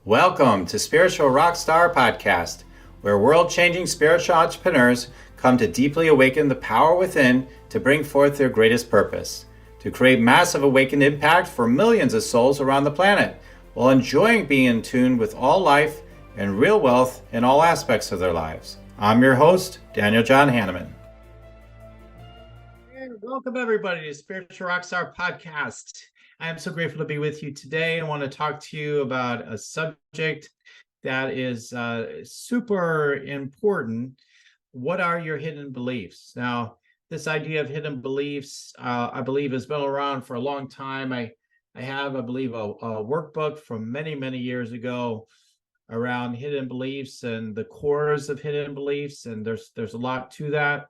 Welcome to Spiritual Rockstar Podcast, where world-changing spiritual entrepreneurs come to deeply awaken the power within to bring forth their greatest purpose, to create massive awakened impact for millions of souls around the planet, while enjoying being in tune with all life and real wealth in all aspects of their lives. I'm your host, Daniel John Hanneman. And welcome everybody to Spiritual Rockstar Podcast. I am so grateful to be with you today. I want to talk to you about a subject that is super important. What are your hidden beliefs? Now, this idea of hidden beliefs, I believe, has been around for a long time. I believe, a workbook from many, many years ago around hidden beliefs and the cores of hidden beliefs, and there's a lot to that.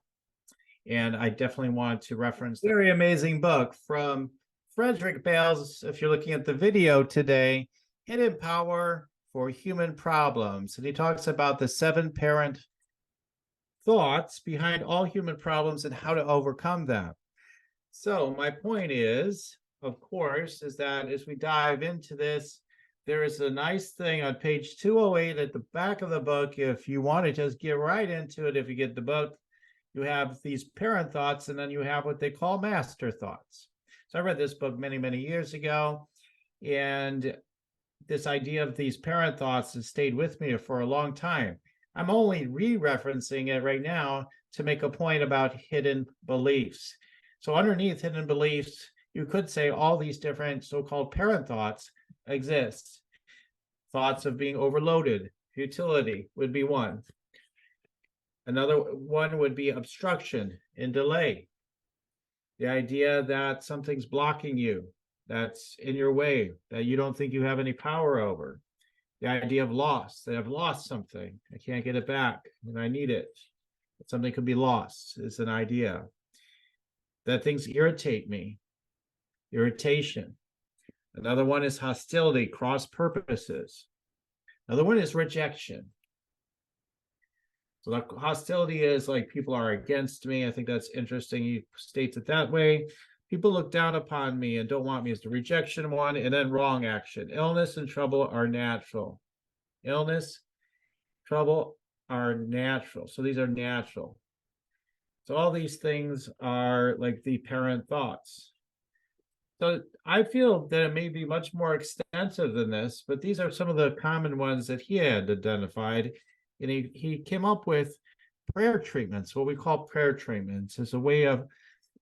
And I definitely want to reference a very amazing book from Frederick Bales, if you're looking at the video today, Hidden Power for Human Problems. And he talks about the 7 parent thoughts behind all human problems and how to overcome them. So my point is, of course, is that as we dive into this, there is a nice thing on page 208 at the back of the book. If you want to just get right into it, if you get the book, you have these parent thoughts, and then you have what they call master thoughts. So I read this book many, many years ago, and this idea of these parent thoughts has stayed with me for a long time. I'm only re-referencing it right now to make a point about hidden beliefs. So underneath hidden beliefs, you could say all these different so-called parent thoughts exist. Thoughts of being overloaded, futility would be one. Another one would be obstruction and delay. The idea that something's blocking you, that's in your way, that you don't think you have any power over. The idea of loss, that I've lost something, I can't get it back, and I need it. Something could be lost is an idea. That things irritate me, irritation. Another one is hostility, cross purposes. Another one is rejection. So that hostility is like people are against me. I think that's interesting. He states it that way. People look down upon me and don't want me is the rejection one. And then wrong action. Illness and trouble are natural. Illness, trouble are natural. So these are natural. So all these things are like the parent thoughts. So I feel that it may be much more extensive than this, but these are some of the common ones that he had identified. And he came up with prayer treatments, what we call prayer treatments, as a way of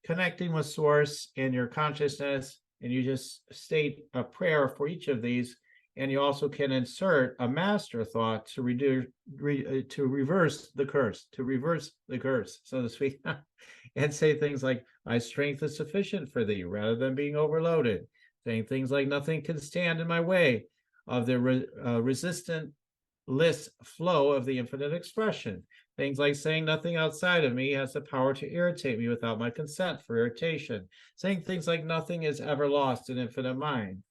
connecting with source in your consciousness. And you just state a prayer for each of these. And you also can insert a master thought to reverse the curse, so to speak, and say things like, my strength is sufficient for thee, rather than being overloaded. Saying things like, nothing can stand in my way of the resistant flow of the infinite expression. Things like saying nothing outside of me has the power to irritate me without my consent for irritation. Saying things like nothing is ever lost in infinite mind.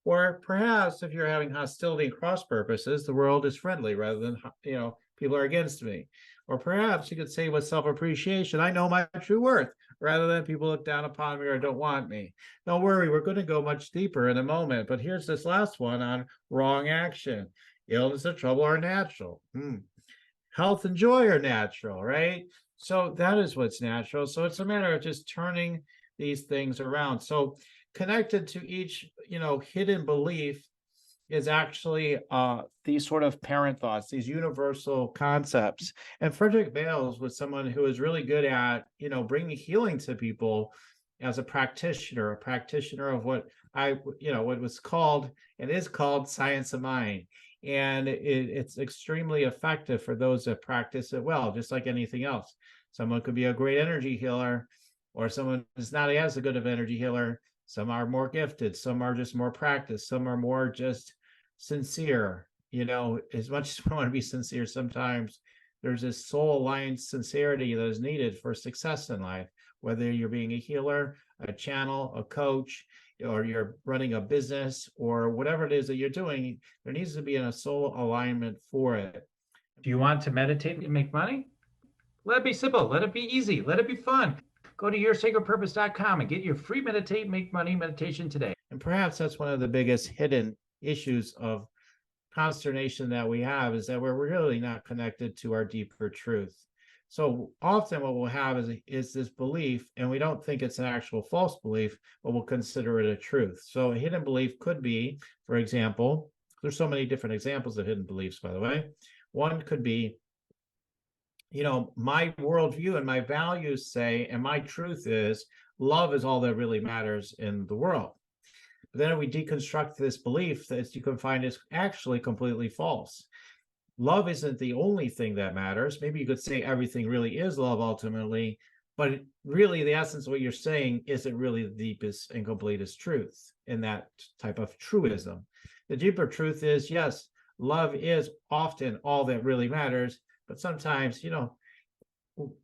Or perhaps if you're having hostility and cross purposes, the world is friendly rather than, people are against me. Or perhaps you could say with self-appreciation, I know my true worth, rather than people look down upon me or don't want me. Don't worry, we're going to go much deeper in a moment. But here's this last one on wrong action. Illness and trouble are natural. Health and joy are natural, right? So that is what's natural. So it's a matter of just turning these things around. So connected to each, hidden belief is actually these sort of parent thoughts, these universal concepts. And Frederick Bales was someone who was really good at, bringing healing to people as a practitioner of what what was called and is called science of mind. And it's extremely effective for those that practice it well, just like anything else. Someone could be a great energy healer, or someone is not as a good of energy healer. Some are more gifted, some are just more practiced, some are more just sincere. As much as we want to be sincere, sometimes there's this soul-aligned sincerity that is needed for success in life, whether you're being a healer, a channel, a coach, or you're running a business, or whatever it is that you're doing, there needs to be a soul alignment for it. Do you want to meditate and make money? Let it be simple. Let it be easy. Let it be fun. Go to yoursacredpurpose.com and get your free Meditate, Make Money meditation today. And perhaps that's one of the biggest hidden issues of consternation that we have is that we're really not connected to our deeper truth. So often what we'll have is this belief, and we don't think it's an actual false belief, but we'll consider it a truth. So a hidden belief could be, for example, there's so many different examples of hidden beliefs, by the way. One could be, my worldview and my values say, and my truth is, love is all that really matters in the world. But then we deconstruct this belief that you can find is actually completely false. Love isn't the only thing that matters. Maybe you could say everything really is love ultimately, but really the essence of what you're saying isn't really the deepest and completest truth in that type of truism. The deeper truth is, yes, love is often all that really matters, but sometimes,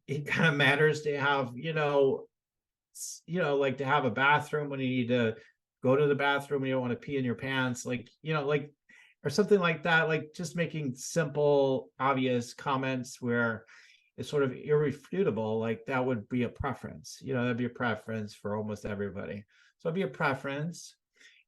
it kind of matters to have, like to have a bathroom when you need to go to the bathroom and you don't want to pee in your pants, or something like that, like just making simple, obvious comments where it's sort of irrefutable, like that would be a preference. That'd be a preference for almost everybody. So it'd be a preference.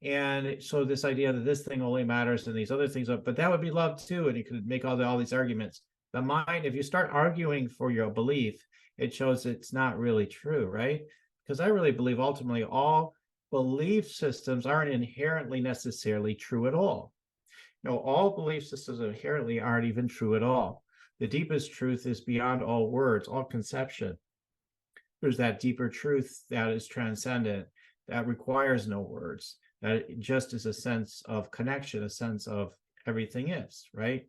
And so this idea that this thing only matters and these other things, but that would be love too. And you could make all these arguments. The mind, if you start arguing for your belief, it shows it's not really true, right? Because I really believe ultimately all belief systems aren't inherently necessarily true at all. All belief systems inherently aren't even true at all. The deepest truth is beyond all words, all conception. There's that deeper truth that is transcendent, that requires no words, that just is a sense of connection, a sense of everything is, right?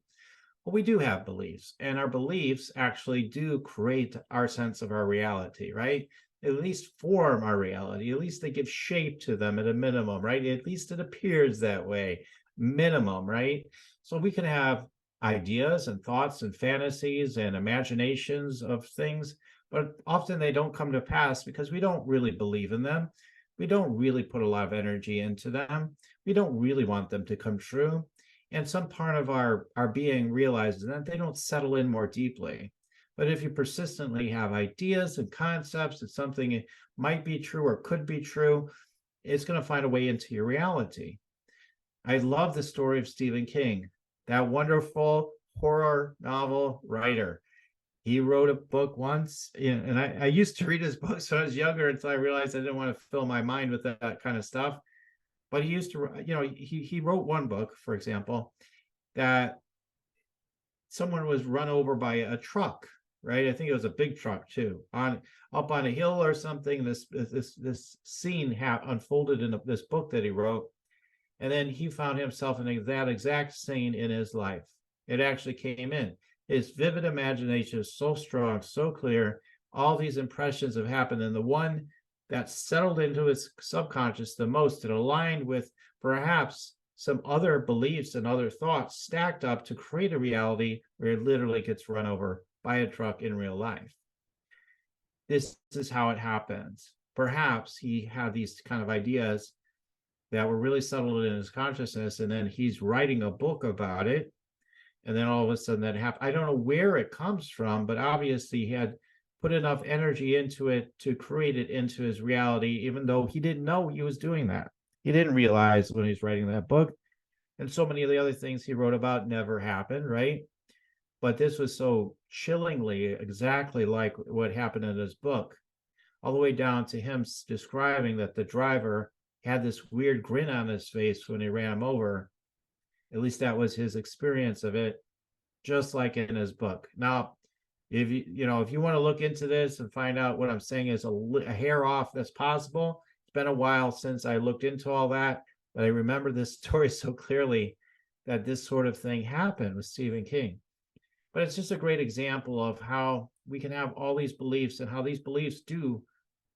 Well, we do have beliefs, and our beliefs actually do create our sense of our reality, right? At least form our reality. At least they give shape to them at a minimum, right? At least it appears that way. Minimum, right? So we can have ideas and thoughts and fantasies and imaginations of things, but often they don't come to pass because we don't really believe in them. We don't really put a lot of energy into them. We don't really want them to come true. And some part of our being realizes that they don't settle in more deeply. But if you persistently have ideas and concepts that something might be true or could be true, it's going to find a way into your reality. I love the story of Stephen King, that wonderful horror novel writer. He wrote a book once, and I used to read his books when I was younger until I realized I didn't want to fill my mind with that kind of stuff. But he used to, he wrote one book, for example, that someone was run over by a truck, right? I think it was a big truck too, up on a hill or something. This scene unfolded in this book that he wrote. And then he found himself in that exact scene in his life. It actually came in. His vivid imagination is so strong, so clear. All these impressions have happened. And the one that settled into his subconscious the most, that aligned with perhaps some other beliefs and other thoughts stacked up to create a reality where it literally gets run over by a truck in real life. This is how it happens. Perhaps he had these kind of ideas that were really settled in his consciousness, and then he's writing a book about it, and then all of a sudden that happened. I don't know where it comes from, but obviously he had put enough energy into it to create it into his reality, even though he didn't know he was doing that. He didn't realize when he's writing that book, and so many of the other things he wrote about never happened, right? But this was so chillingly exactly like what happened in his book, all the way down to him describing that the driver had this weird grin on his face when he ran him over. At least that was his experience of it, just like in his book. Now, if you want to look into this and find out what I'm saying is a hair off, that's possible. It's been a while since I looked into all that, but I remember this story so clearly that this sort of thing happened with Stephen King. But it's just a great example of how we can have all these beliefs and how these beliefs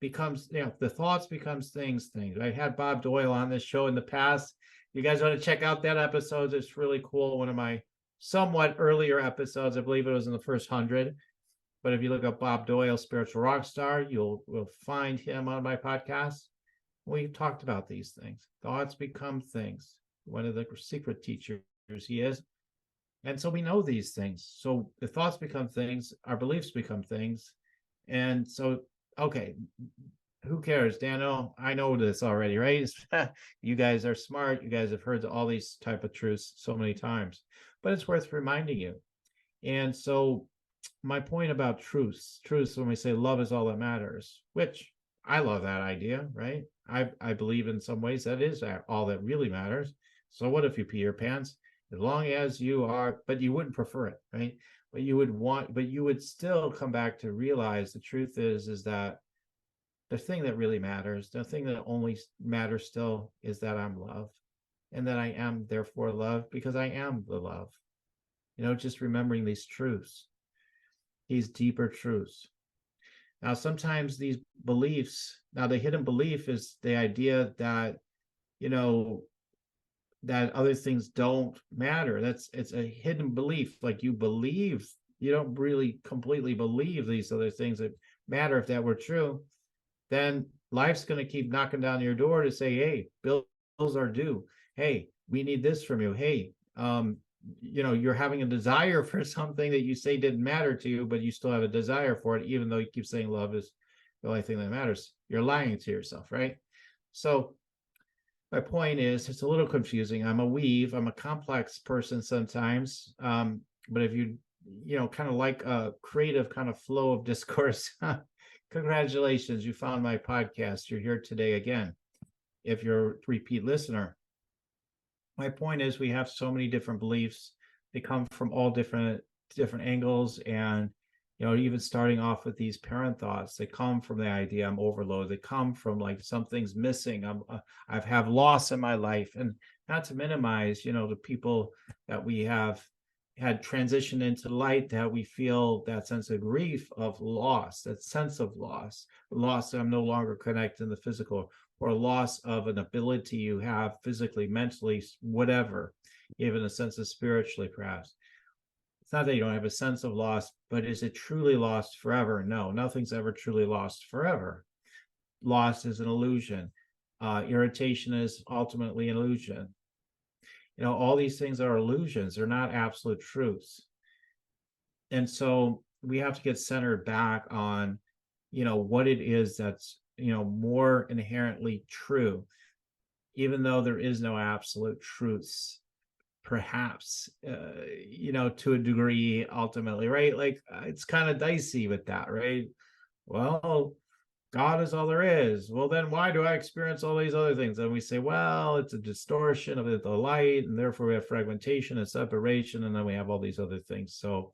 becomes, the thoughts becomes things. I had Bob Doyle on this show in the past. You guys want to check out that episode? It's really cool. One of my somewhat earlier episodes. I believe it was in the first 100. But if you look up Bob Doyle, Spiritual Rock Star, you'll find him on my podcast. We've talked about these things. Thoughts become things. One of the secret teachers he is. And so we know these things. So the thoughts become things, our beliefs become things. And so, okay, who cares, Daniel? I know this already, right? You guys are smart. You guys have heard all these type of truths so many times, but it's worth reminding you. And so my point about truths, when we say love is all that matters, which I love that idea, right? I believe in some ways that is all that really matters. So what if you pee your pants? As long as you are, but you wouldn't prefer it, right? But you would still come back to realize the truth is that the thing that really matters, the thing that only matters still is that I'm love and that I am therefore love because I am the love. Just remembering these truths, these deeper truths. Now, sometimes these beliefs, now the hidden belief is the idea that, you know, that other things don't matter. It's a hidden belief. Like you don't really completely believe these other things that matter. If that were true, then life's going to keep knocking down your door to say, hey, bills are due. Hey, we need this from you. Hey, you're having a desire for something that you say didn't matter to you, but you still have a desire for it, even though you keep saying love is the only thing that matters. You're lying to yourself, right? So my point is, it's a little confusing. I'm a complex person sometimes. But if you kind of like a creative kind of flow of discourse, congratulations, you found my podcast. You're here today again. If you're a repeat listener, my point is we have so many different beliefs. They come from all different angles, and even starting off with these parent thoughts, they come from the idea I'm overloaded. They come from like something's missing. I've have loss in my life, and not to minimize the people that we have had transition into light, that we feel that sense of grief of loss, that sense of loss that I'm no longer connected in the physical, or a loss of an ability you have physically, mentally, whatever, even a sense of spiritually, perhaps. It's not that you don't have a sense of loss, but is it truly lost forever? No, nothing's ever truly lost forever. Loss is an illusion. Irritation is ultimately an illusion. All these things are illusions. They're not absolute truths. And so we have to get centered back on, what it is that's, more inherently true, even though there is no absolute truths, perhaps, to a degree, ultimately, right? Like it's kind of dicey with that, right? Well, God is all there is. Well, then why do I experience all these other things? And we say, well, it's a distortion of the light, and therefore we have fragmentation and separation, and then we have all these other things. So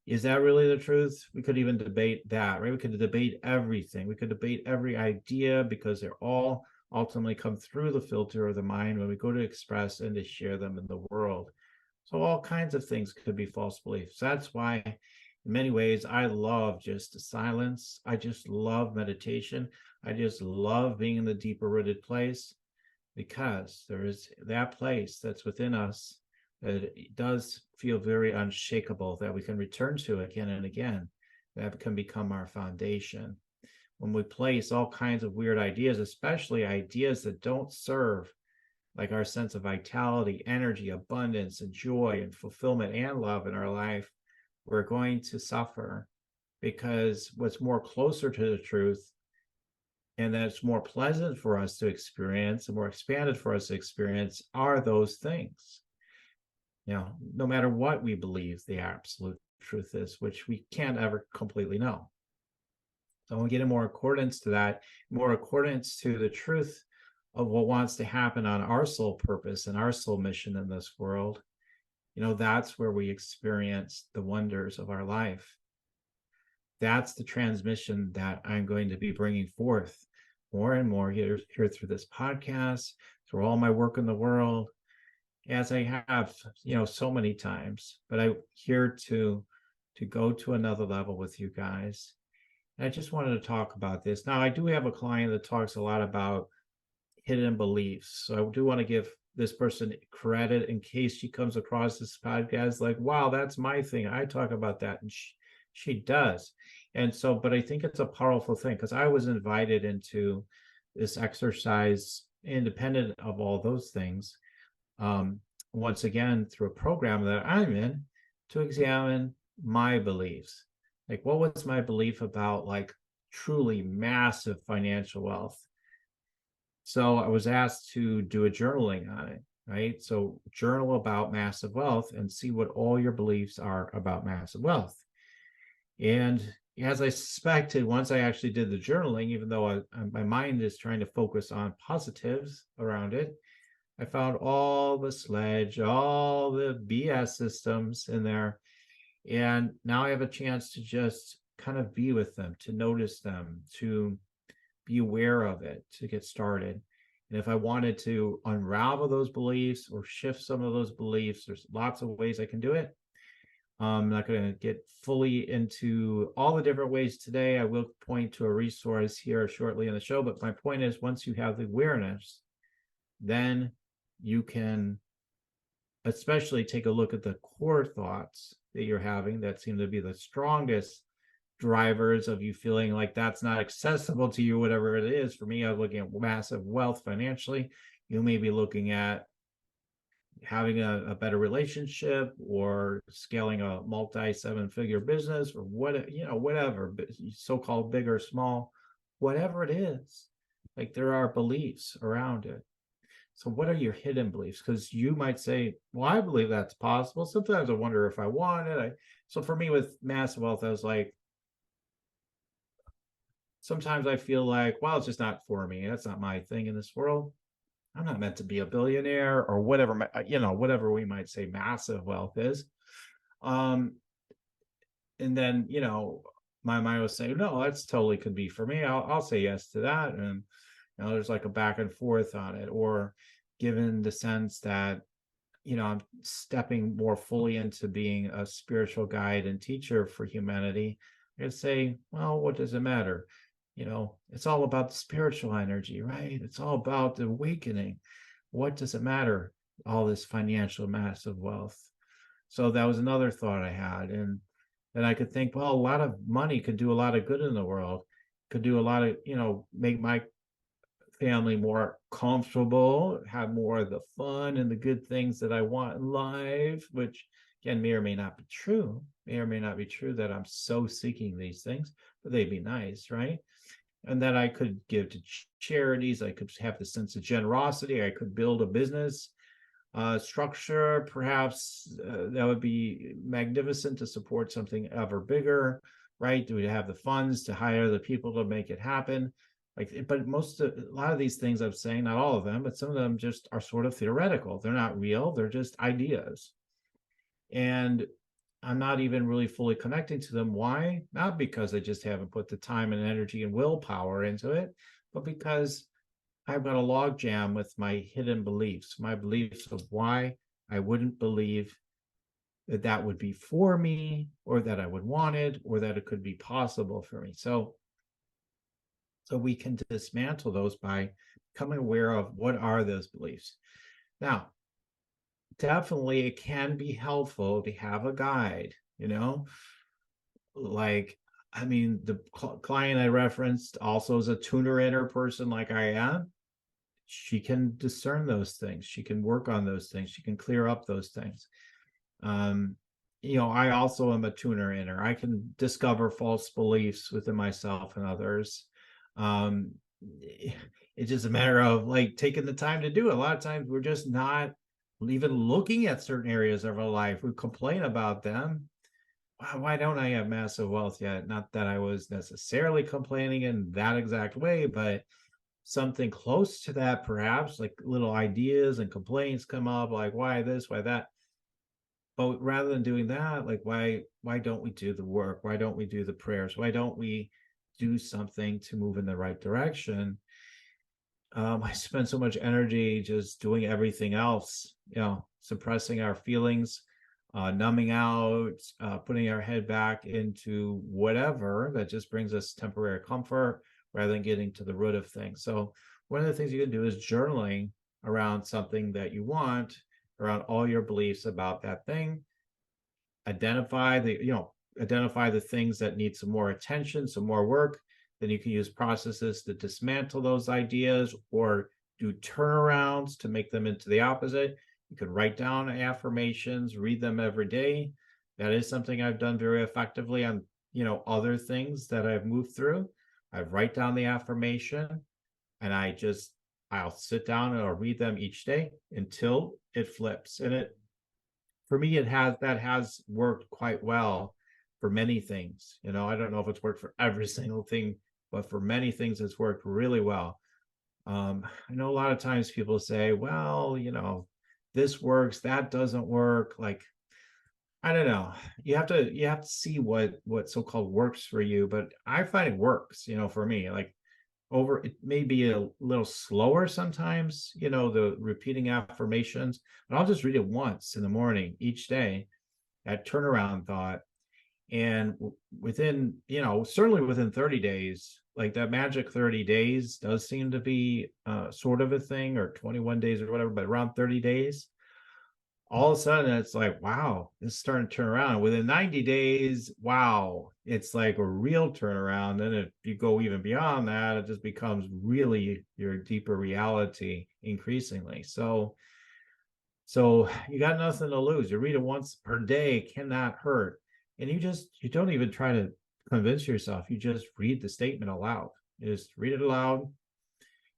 is that really the truth? We could even debate that, right? We could debate everything. We could debate every idea, because they're all ultimately come through the filter of the mind when we go to express and to share them in the world. So all kinds of things could be false beliefs. That's why in many ways I love just silence. I just love meditation. I just love being in the deeper rooted place, because there is that place that's within us that it does feel very unshakable, that we can return to again and again, that can become our foundation. When we place all kinds of weird ideas, especially ideas that don't serve like our sense of vitality, energy, abundance, and joy, and fulfillment and love in our life, we're going to suffer, because what's more closer to the truth, and that's more pleasant for us to experience and more expanded for us to experience, are those things. No matter what we believe the absolute truth is, which we can't ever completely know. So when we get in more accordance to that, more accordance to the truth of what wants to happen on our soul purpose and our soul mission in this world, that's where we experience the wonders of our life. That's the transmission that I'm going to be bringing forth more and more here through this podcast, through all my work in the world, as I have, so many times. But I'm here to go to another level with you guys. And I just wanted to talk about this. Now, I do have a client that talks a lot about hidden beliefs. So I do want to give this person credit in case she comes across this podcast like, wow, that's my thing. I talk about that. And she does. And so, but I think it's a powerful thing, because I was invited into this exercise independent of all those things. Once again, through a program that I'm in, to examine my beliefs. Like, what was my belief about like truly massive financial wealth. So I was asked to do a journaling on it, right? So journal about massive wealth and see what all your beliefs are about massive wealth. And as I suspected, once I actually did the journaling, even though my mind is trying to focus on positives around it, I found all the sledge, all the BS systems in there. And now I have a chance to just kind of be with them, to notice them, to be aware of it, to get started. And if I wanted to unravel those beliefs or shift some of those beliefs, there's lots of ways I can do it. I'm not going to get fully into all the different ways today. I will point to a resource here shortly in the show. But my point is, once you have the awareness, then you can especially take a look at the core thoughts that you're having that seem to be the strongest drivers of you feeling like that's not accessible to you, whatever it is. For me, I was looking at massive wealth financially. You may be looking at having a better relationship or scaling a multi-7-figure business or whatever, so-called big or small, whatever it is. Like, there are beliefs around it. So what are your hidden beliefs? Because you might say, well, I believe that's possible. Sometimes I wonder if I want it. So for me with massive wealth, I was like, sometimes I feel like, well, it's just not for me. That's not my thing in this world. I'm not meant to be a billionaire or whatever, whatever we might say massive wealth is. And then, my mind was saying, no, that's totally could be for me. I'll say yes to that. And, there's like a back and forth on it, or given the sense that, I'm stepping more fully into being a spiritual guide and teacher for humanity. I could say, well, what does it matter? It's all about the spiritual energy, right? It's all about the awakening. What does it matter? All this financial massive wealth. So that was another thought I had. And then I could think, well, a lot of money could do a lot of good in the world, could do a lot of, make my family more comfortable, have more of the fun and the good things that I want in life, which again may or may not be true. May or may not be true that I'm so seeking these things, but they'd be nice, right? And that I could give to charities. I could have the sense of generosity. I could build a business structure. Perhaps that would be magnificent to support something ever bigger, right? Do we have the funds to hire the people to make it happen? But a lot of these things I'm saying, not all of them, but some of them just are sort of theoretical. They're not real. They're just ideas. And I'm not even really fully connecting to them. Why? Not because I just haven't put the time and energy and willpower into it, but because I've got a log jam with my hidden beliefs, my beliefs of why I wouldn't believe that that would be for me, or that I would want it, or that it could be possible for me. So we can dismantle those by becoming aware of what are those beliefs. Now, definitely it can be helpful to have a guide, like, the client I referenced also is a tuner inner person like I am. She can discern those things. She can work on those things. She can clear up those things. I also am a tuner inner. I can discover false beliefs within myself and others. It's just a matter of like taking the time to do it. A lot of times we're just not even looking at certain areas of our life. We complain about them. Why don't I have massive wealth yet? Not that I was necessarily complaining in that exact way, but something close to that, perhaps, like little ideas and complaints come up, like why this, why that. But rather than doing that, like why don't we do the work? Why don't we do the prayers? Why don't we do something to move in the right direction? I spend so much energy just doing everything else, suppressing our feelings, numbing out, putting our head back into whatever that just brings us temporary comfort rather than getting to the root of things. So one of the things you can do is journaling around something that you want, around all your beliefs about that thing. Identify the things that need some more attention, some more work. Then you can use processes to dismantle those ideas or do turnarounds to make them into the opposite. You can write down affirmations, read them every day. That is something I've done very effectively on, other things that I've moved through. I write down the affirmation, and I'll sit down and I'll read them each day until it flips. And for me, that has worked quite well for many things. I don't know if it's worked for every single thing, but for many things, it's worked really well. I know a lot of times people say, well, this works, that doesn't work. Like, I don't know. You have to see what so-called works for you, but I find it works, for me. Like, it may be a little slower sometimes, the repeating affirmations, but I'll just read it once in the morning each day, that turnaround thought. And within, certainly within 30 days, like that magic 30 days does seem to be sort of a thing, or 21 days or whatever, but around 30 days, all of a sudden it's like, wow, it's starting to turn around. Within 90 days, wow, it's like a real turnaround. Then if you go even beyond that, it just becomes really your deeper reality increasingly. So you got nothing to lose. You read it once per day, cannot hurt. And you don't even try to convince yourself. You just read the statement aloud. You just read it aloud.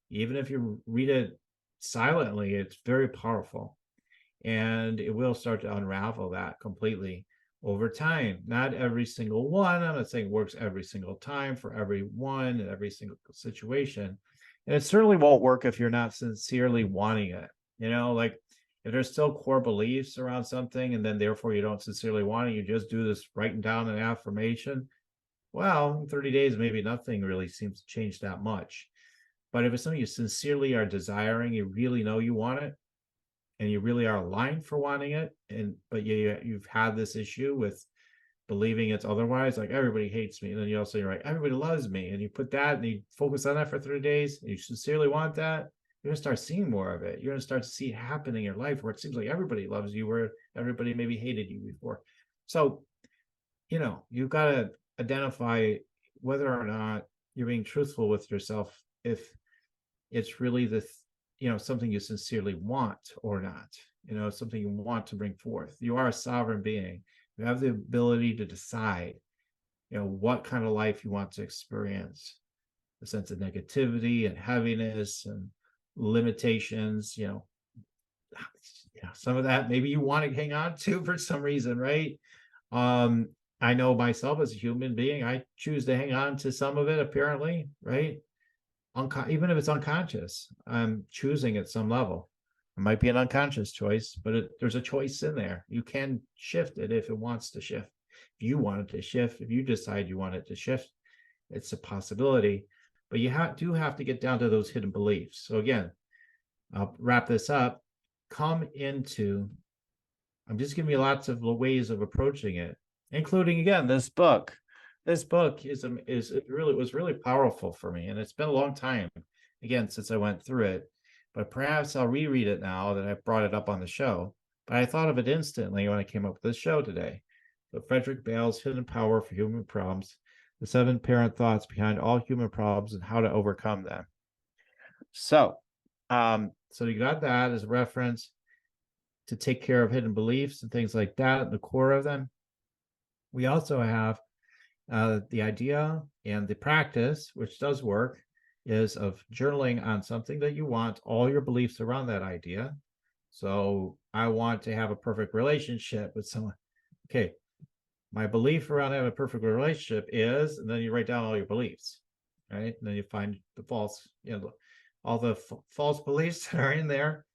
Even if you read it silently, it's very powerful. And it will start to unravel that completely over time. Not every single one. I'm not saying it works every single time for everyone and every single situation. And it certainly won't work if you're not sincerely wanting it. Like if there's still core beliefs around something, and then therefore you don't sincerely want it, you just do this writing down an affirmation. Well, in 30 days, maybe nothing really seems to change that much. But if it's something you sincerely are desiring, you really know you want it, and you really are aligned for wanting it, but you've had this issue with believing it's otherwise, like everybody hates me, and then you also you're like, everybody loves me, and you put that and you focus on that for 30 days, and you sincerely want that, you're gonna start seeing more of it. You're gonna start to see it happen in your life where it seems like everybody loves you, where everybody maybe hated you before. So, you've got to identify whether or not you're being truthful with yourself, if it's really something you sincerely want or not, something you want to bring forth. You are a sovereign being. You have the ability to decide, what kind of life you want to experience. The sense of negativity and heaviness and limitations, some of that maybe you want to hang on to for some reason, right? I know myself as a human being, I choose to hang on to some of it, apparently, right? Even if it's unconscious, I'm choosing at some level. It might be an unconscious choice, but there's a choice in there. You can shift it if it wants to shift. If you want it to shift, if you decide you want it to shift, it's a possibility. But you do have to get down to those hidden beliefs. So again, I'll wrap this up. I'm just giving you lots of ways of approaching it, including, again, this book. This book was really powerful for me, and it's been a long time, again, since I went through it. But perhaps I'll reread it now that I've brought it up on the show. But I thought of it instantly when I came up with this show today. So Frederick Bale's Hidden Power for Human Problems: The 7 Apparent Thoughts Behind All Human Problems and How to Overcome Them. So you got that as a reference to take care of hidden beliefs and things like that at the core of them. We also have the idea and the practice, which does work, is of journaling on something that you want, all your beliefs around that idea. So I want to have a perfect relationship with someone. Okay, my belief around having a perfect relationship is, and then you write down all your beliefs, right? And then you find the false, all the false beliefs that are in there.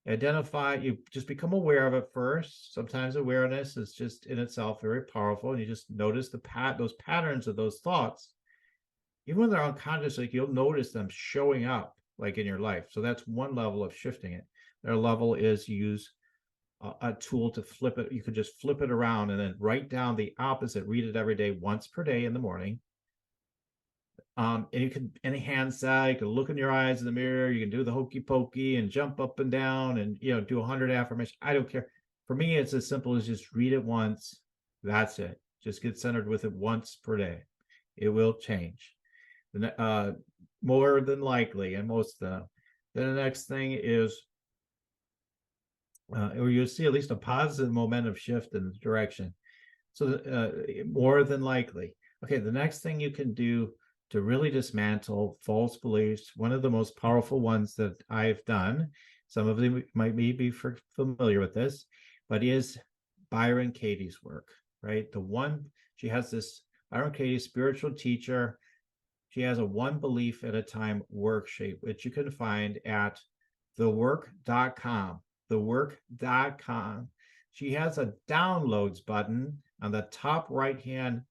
Identify, you just become aware of it first. Sometimes awareness is just in itself very powerful, and you just notice those patterns of those thoughts, even when they're unconscious. Like, you'll notice them showing up like in your life. So that's one level of shifting it. Their level is you use a tool to flip it. You could just flip it around and then write down the opposite. Read it every day, once per day in the morning. And you can enhance that. You can look in your eyes in the mirror. You can do the hokey pokey and jump up and down and do 100 affirmations. I don't care. For me, it's as simple as just read it once. That's it. Just get centered with it once per day. It will change. More than likely, and most of them. Then the next thing is, or you'll see at least a positive momentum shift in the direction. So more than likely. Okay, the next thing you can do to really dismantle false beliefs. One of the most powerful ones that I've done, some of them might be familiar with this, but is Byron Katie's work, right? The one, she has this Byron Katie, spiritual teacher. She has a one belief at a time worksheet, which you can find at thework.com. Thework.com. She has a downloads button on the top right-hand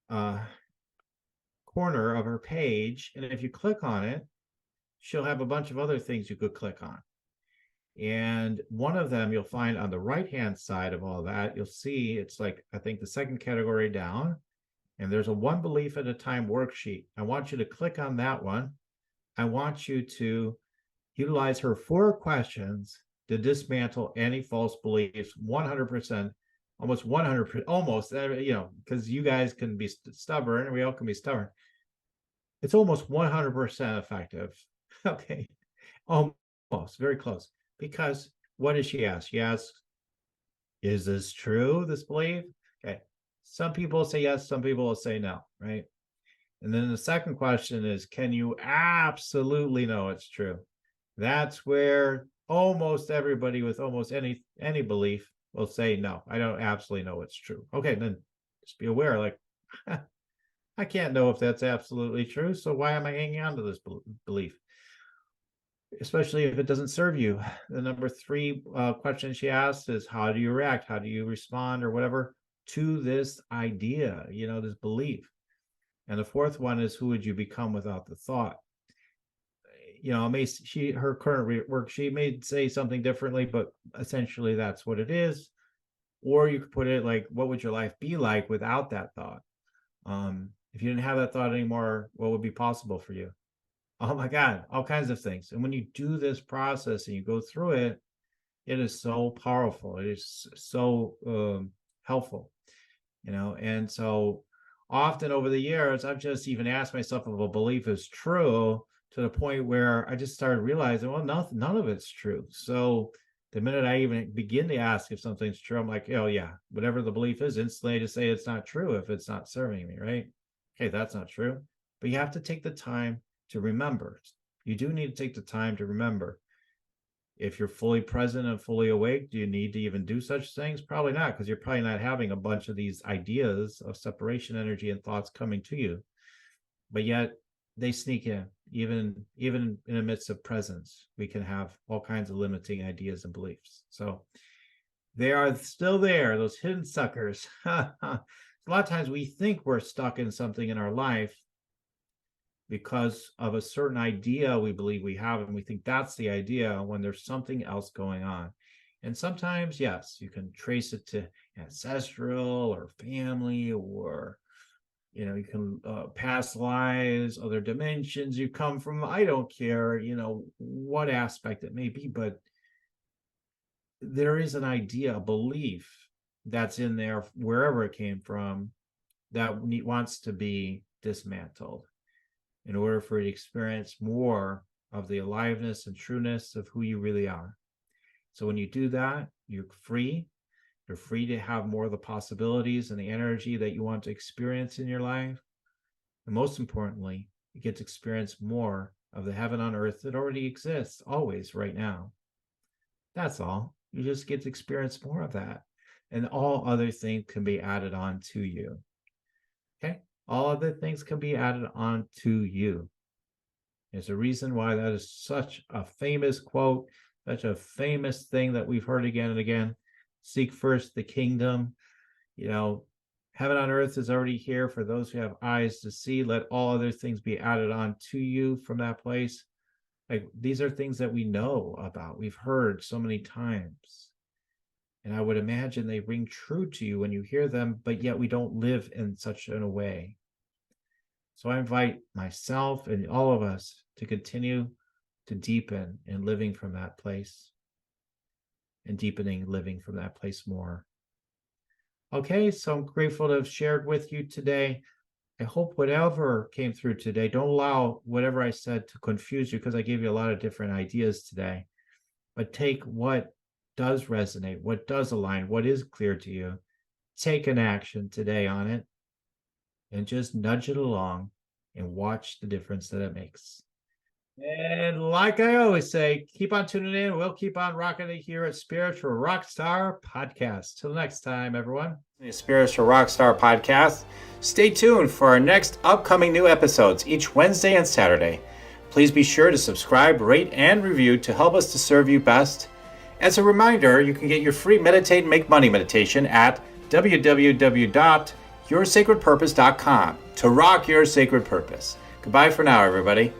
corner of her page. And if you click on it, she'll have a bunch of other things you could click on. And one of them you'll find on the right-hand side of all that, you'll see it's like, I think the second category down, and there's a one belief at a time worksheet. I want you to click on that one. I want you to utilize her 4 questions to dismantle any false beliefs 100%, almost 100%, almost, because you guys can be stubborn and we all can be stubborn. It's almost 100% effective. Okay. Almost, very close. Because what does she ask? She asks, is this true, this belief? Okay. Some people say yes, some people will say no, right? And then the second question is, can you absolutely know it's true? That's where almost everybody with almost any belief will say, no, I don't absolutely know it's true. Okay, then just be aware, like, I can't know if that's absolutely true, so why am I hanging on to this belief? Especially if it doesn't serve you. The number 3 question she asks is, how do you react? How do you respond or whatever to this idea, this belief? And the 4th one is, who would you become without the thought? Her current work, she may say something differently, but essentially that's what it is. Or you could put it like, what would your life be like without that thought? If you didn't have that thought anymore, what would be possible for you? Oh my God, all kinds of things. And when you do this process and you go through it, it is so powerful. It is so helpful, and so often over the years, I've just even asked myself if a belief is true, to the point where I just started realizing, well, none of it's true. So the minute I even begin to ask if something's true, I'm like, oh yeah, whatever the belief is, instantly to say it's not true if it's not serving me, right? Okay, that's not true. But you have to take the time to remember. You do need to take the time to remember. If you're fully present and fully awake, do you need to even do such things? Probably not, because you're probably not having a bunch of these ideas of separation energy and thoughts coming to you. But yet they sneak in, even in the midst of presence. We can have all kinds of limiting ideas and beliefs. So they are still there, those hidden suckers. A lot of times we think we're stuck in something in our life because of a certain idea we believe we have, and we think that's the idea, when there's something else going on. And sometimes, yes, you can trace it to ancestral or family, or you can past lives, other dimensions you come from. I don't care, what aspect it may be, but there is an idea, a belief that's in there, wherever it came from, that wants to be dismantled in order for you to experience more of the aliveness and trueness of who you really are. So when you do that, you're free. You're free to have more of the possibilities and the energy that you want to experience in your life. And most importantly, you get to experience more of the heaven on earth that already exists, always, right now. That's all. You just get to experience more of that. And all other things can be added on to you. Okay? All other things can be added on to you. There's a reason why that is such a famous quote, such a famous thing that we've heard again and again. Seek first the kingdom. Heaven on earth is already here for those who have eyes to see. Let all other things be added on to you from that place. Like, these are things that we know about, we've heard so many times. And I would imagine they ring true to you when you hear them, but yet we don't live in such a way. So I invite myself and all of us to continue to deepen in living from that place, and deepening living from that place more. Okay, so I'm grateful to have shared with you today. I hope whatever came through today, don't allow whatever I said to confuse you, because I gave you a lot of different ideas today. But take what does resonate, what does align, what is clear to you. Take an action today on it, and just nudge it along. and watch the difference that it makes. And like I always say, keep on tuning in. We'll keep on rocking it here at Spiritual Rockstar Podcast. Till next time, everyone. The Spiritual Rockstar Podcast. Stay tuned for our next upcoming new episodes each Wednesday and Saturday. Please be sure to subscribe, rate, and review to help us to serve you best. As a reminder, you can get your free Meditate and Make Money meditation at www.yoursacredpurpose.com to rock your sacred purpose. Goodbye for now, everybody.